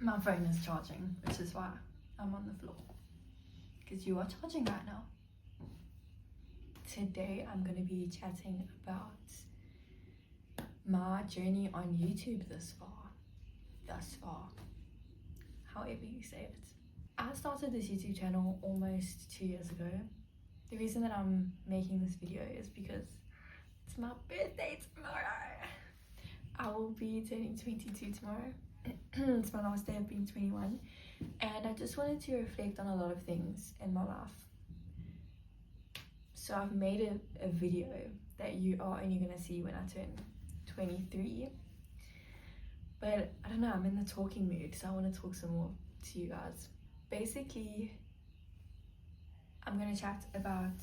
My phone is charging, which is why I'm on the floor, because you are charging right now. Today I'm going to be chatting about my journey on YouTube thus far, however you say it. I started this YouTube channel almost 2 years ago. The reason that I'm making this video is because it's my birthday tomorrow. I will be turning 22 tomorrow. It's my last day of being 21, and I just wanted to reflect on a lot of things in my life. So I've made a video that you are only going to see when I turn 23, but I don't know, I'm in the talking mood, so I want to talk some more to you guys. Basically, I'm going to chat about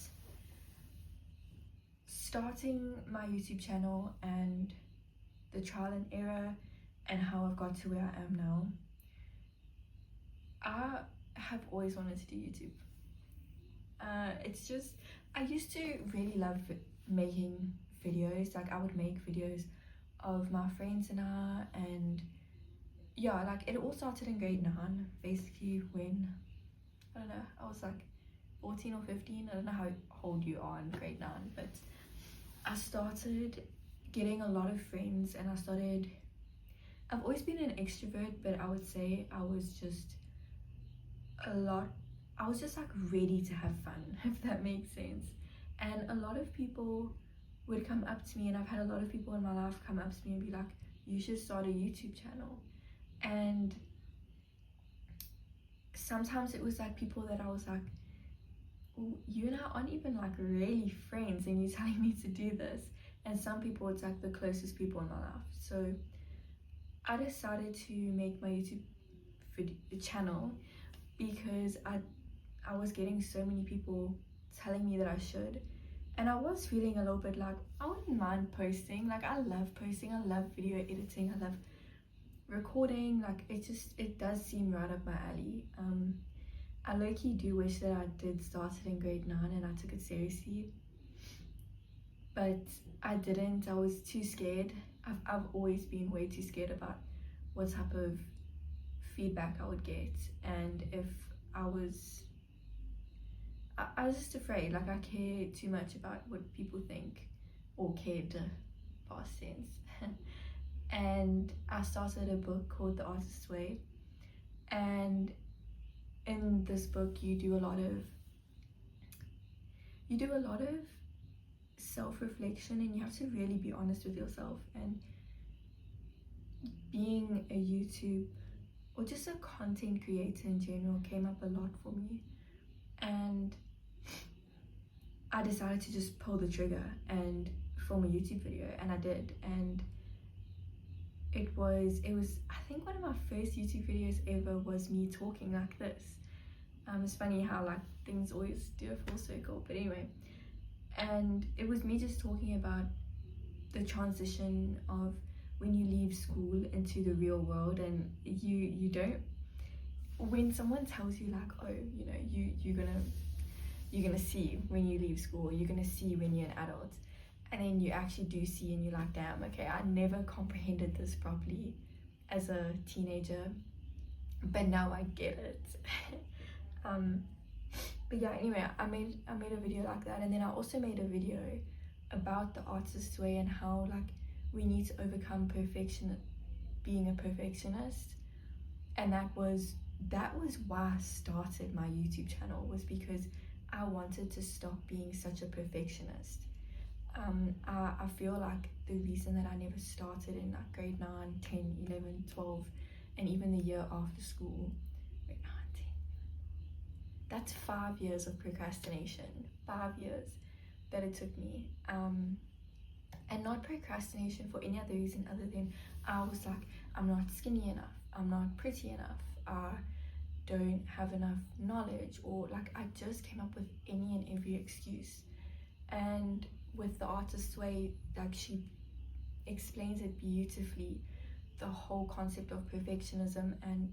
starting my YouTube channel and the trial and error and how I've got to where I am now. I have always wanted to do YouTube. It's just, I used to really love making videos. Like, I would make videos of my friends and I, and yeah, like it all started in grade 9, basically, when, I don't know, I was like 14 or 15. I don't know how old you are in grade 9, but I started getting a lot of friends, and I've always been an extrovert, but I would say I was just like ready to have fun, if that makes sense. And a lot of people would come up to me, and I've had a lot of people in my life come up to me and be like, you should start a YouTube channel. And sometimes it was like people that I was like, you and I aren't even like really friends, and you're telling me to do this. And some people, it's like the closest people in my life. So I decided to make my YouTube channel because I was getting so many people telling me that I should, and I was feeling a little bit like I wouldn't mind posting. Like, I love posting, I love video editing, I love recording. Like, it does seem right up my alley. I low-key do wish that I did start it in grade 9 and I took it seriously, but I didn't. I was too scared. I've always been way too scared about what type of feedback I would get, and if I was just afraid. Like, I care too much about what people think, or cared, past tense. And I started a book called The Artist's Way, and in this book you do a lot of self-reflection, and you have to really be honest with yourself. And being a YouTube or just a content creator in general came up a lot for me, and I decided to just pull the trigger and film a YouTube video, and I did. And it was I think one of my first YouTube videos ever was me talking like this. It's funny how like things always do a full circle, but anyway. And it was me just talking about the transition of when you leave school into the real world, and you don't, when someone tells you like, oh, you know, you're gonna see when you leave school, you're gonna see when you're an adult, and then you actually do see, and you're like, damn, okay, I never comprehended this properly as a teenager, but now I get it. But yeah, anyway, I made a video like that, and then I also made a video about the artist's way and how like we need to overcome being a perfectionist. And that was why I started my YouTube channel, was because I wanted to stop being such a perfectionist. I feel like the reason that I never started in like grade 9, 10, 11, 12, and even the year after school, wait, 9, 10, that's 5 years of procrastination, 5 years that it took me. And not procrastination for any other reason other than I was like, I'm not skinny enough, I'm not pretty enough, I don't have enough knowledge, or like I just came up with any and every excuse. And with The Artist's Way, like, she explains it beautifully, the whole concept of perfectionism and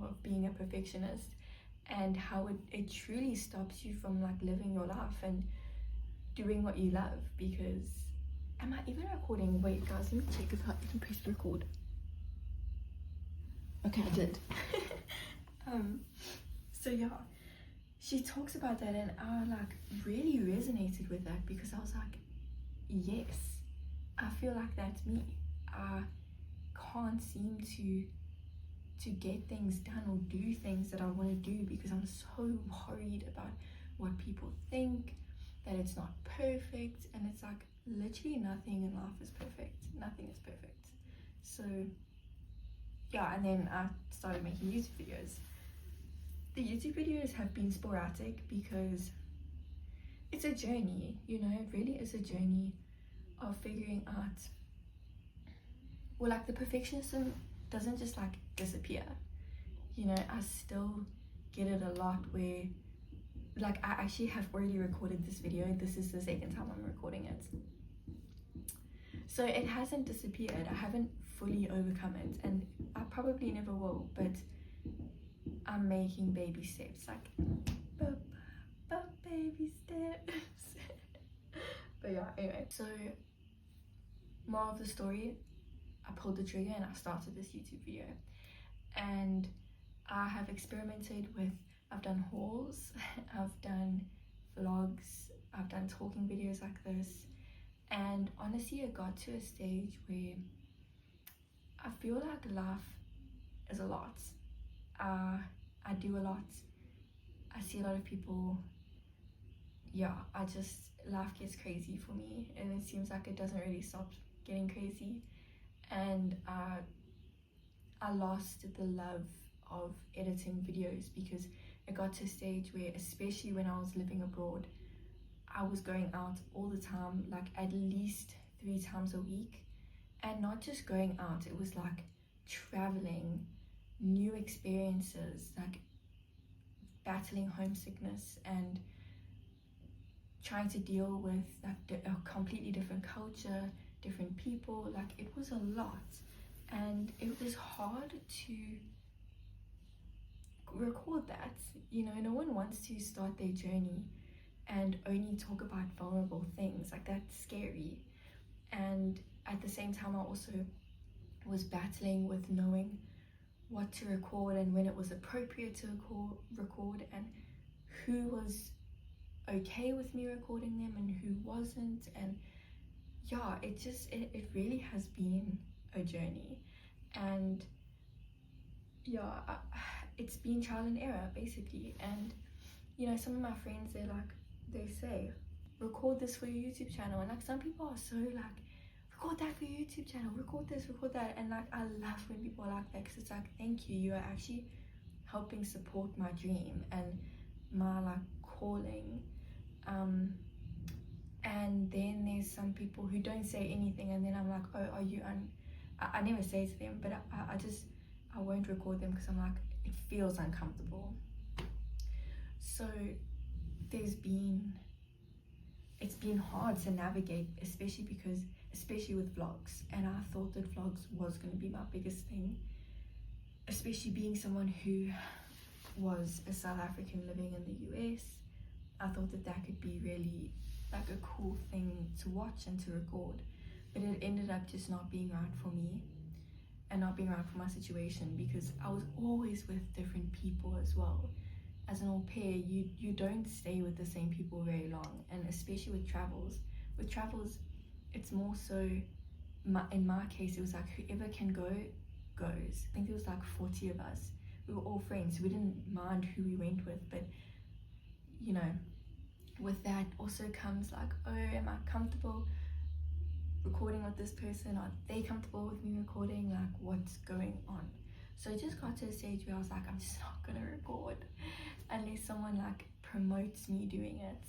of being a perfectionist, and how it truly stops you from like living your life and doing what you love. Because, am I even recording? Wait guys, let me check if I can press record. Okay, I did. So yeah, she talks about that, and I like really resonated with that, because I was like, yes, I feel like that's me. I can't seem to get things done or do things that I want to do because I'm so worried about what people think, that it's not perfect. And it's like, literally nothing in life is perfect. Nothing is perfect. So yeah, and then I started making YouTube videos. The YouTube videos have been sporadic because it's a journey, you know. It really is a journey of figuring out, well, like, the perfectionism doesn't just like disappear, you know. I still get it a lot where, like, I actually have already recorded this video. This is the second time I'm recording it, so it hasn't disappeared. I haven't fully overcome it, and I probably never will, but I'm making baby steps, like baby steps. But yeah, anyway, so moral of the story, I pulled the trigger and I started this YouTube video, and I have experimented with, I've done hauls, I've done vlogs, I've done talking videos like this, and honestly it got to a stage where I feel like life is a lot. I do a lot, I see a lot of people. Yeah, life gets crazy for me, and it seems like it doesn't really stop getting crazy. And I lost the love of editing videos, because it got to a stage where, especially when I was living abroad, I was going out all the time, like at least 3 times a week. And not just going out, it was like traveling, new experiences, like battling homesickness and trying to deal with like a completely different culture, different people. Like, it was a lot, and it was hard to record that, you know. No one wants to start their journey and only talk about vulnerable things. Like, that's scary. And at the same time, I also was battling with knowing what to record and when it was appropriate to record, and who was okay with me recording them and who wasn't. And yeah, it really has been a journey. And yeah, it's been trial and error, basically. And you know, some of my friends, they say, record this for your YouTube channel. And like, some people are so like, record that for your YouTube channel, record this, record that. And like, I love when people are like that, because it's like, thank you, you are actually helping support my dream and my like calling. And then there's some people who don't say anything, and then I'm like, oh, are you I never say to them, but I won't record them, because I'm like, it feels uncomfortable. So it's been hard to navigate, especially with vlogs. And I thought that vlogs was going to be my biggest thing, especially being someone who was a South African living in the US. I thought that could be really like a cool thing to watch and to record, but it ended up just not being right for me and not being right for my situation, because I was always with different people as well. As an au pair, you don't stay with the same people very long, and especially with travels, it's more so, in my case, it was like whoever can go goes. I think there was like 40 of us. We were all friends, so we didn't mind who we went with. But you know, with that also comes like, oh, am I comfortable recording with this person? Are they comfortable with me recording? Like, what's going on? So it just got to a stage where I was like, I'm just not gonna record unless someone like promotes me doing it,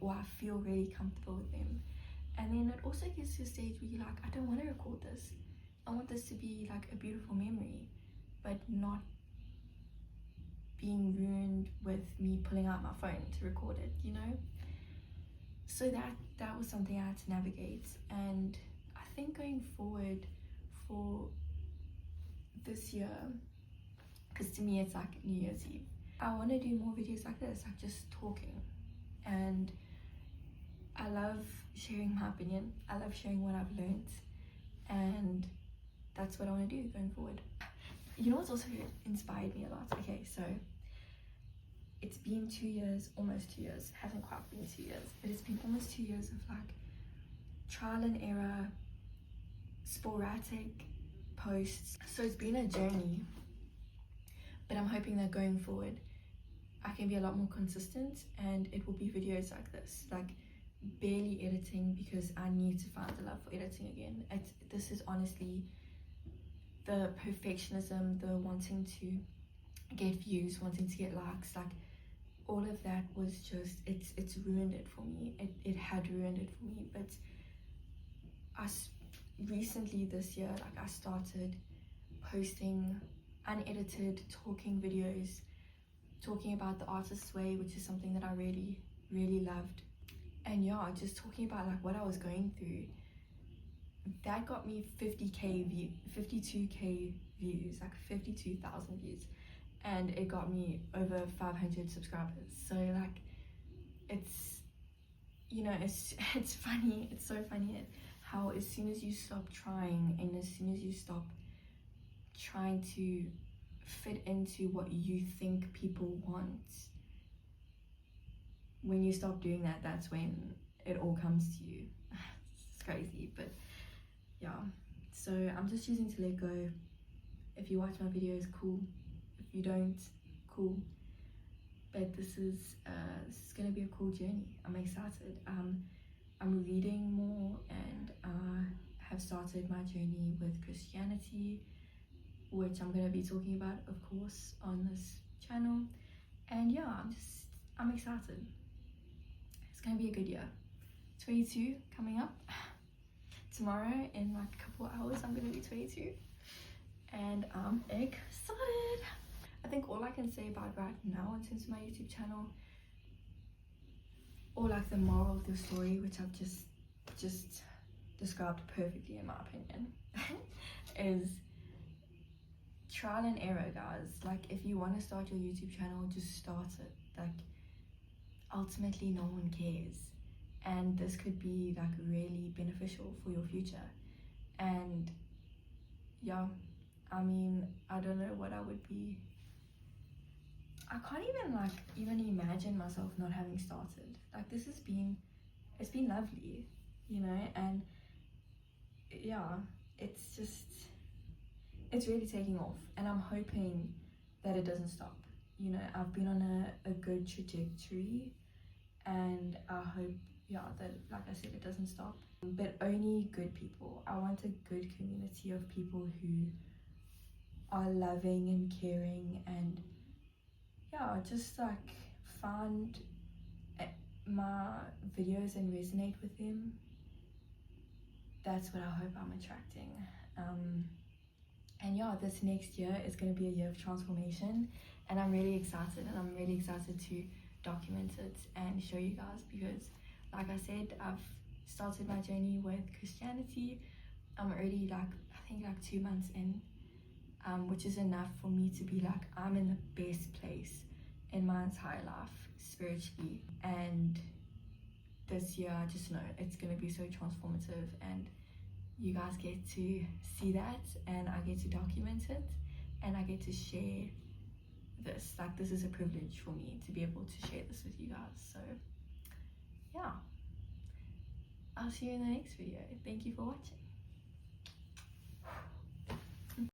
or I feel really comfortable with them. And then it also gets to a stage where you're like, I don't want to record this. I want this to be like a beautiful memory, but not being ruined with me pulling out my phone to record it, you know. So that was something I had to navigate. And I think going forward for this year, because to me it's like New Year's Eve, I want to do more videos like this, like just talking. And I love sharing my opinion, I love sharing what I've learned, and that's what I want to do going forward. you know what's also inspired me a lot? Okay, so it's been 2 years, almost 2 years, hasn't quite been 2 years, but it's been almost 2 years of like trial and error, sporadic posts. So it's been a journey, but I'm hoping that going forward I can be a lot more consistent, and it will be videos like this, like barely editing, because I need to find the love for editing again. This is honestly the perfectionism, the wanting to get views, wanting to get likes, like all of that was just, it's ruined it for me. It had ruined it for me. But recently this year, like I started posting unedited talking videos, talking about the artist's way, which is something that I really loved. And yeah, just talking about like what I was going through. That got me 52k views, like 52,000 views, and it got me over 500 subscribers. So like, it's, you know, it's funny, it's so funny how as soon as you stop trying, and as soon as you stop trying to fit into what you think people want, when you stop doing that, that's when it all comes to you. It's crazy, but yeah. So I'm just choosing to let go. If you watch my videos, cool. If you don't, cool. But this is gonna be a cool journey. I'm excited. I'm reading more, and have started my journey with Christianity, which I'm gonna be talking about, of course, on this channel. And yeah, I'm excited. It's gonna be a good year. 22 coming up. Tomorrow, in like a couple of hours, I'm gonna be 22, and I'm excited. I think all I can say about right now in terms of my YouTube channel, or like the moral of the story, which I've just described perfectly in my opinion, is trial and error, guys. Like, if you want to start your YouTube channel, just start it. Like, ultimately no one cares, and this could be like really beneficial for your future. And yeah, I mean, I don't know what I would be. I can't even imagine myself not having started. Like, it's been lovely, you know. And yeah, it's really taking off, and I'm hoping that it doesn't stop. You know, I've been on a good trajectory, and I hope, yeah, that, like I said, it doesn't stop. But only good people. I want a good community of people who are loving and caring, and yeah, just like find my videos and resonate with them. That's what I hope I'm attracting. And yeah, this next year is going to be a year of transformation, and I'm really excited, and I'm really excited to document it and show you guys, because like I said, I've started my journey with Christianity. I'm already like, I think like 2 months in, which is enough for me to be like, I'm in the best place in my entire life spiritually. And this year, I just know it's going to be so transformative, and you guys get to see that, and I get to document it, and I get to share this. Like, this is a privilege for me to be able to share this with you guys. So yeah, I'll see you in the next video. Thank you for watching.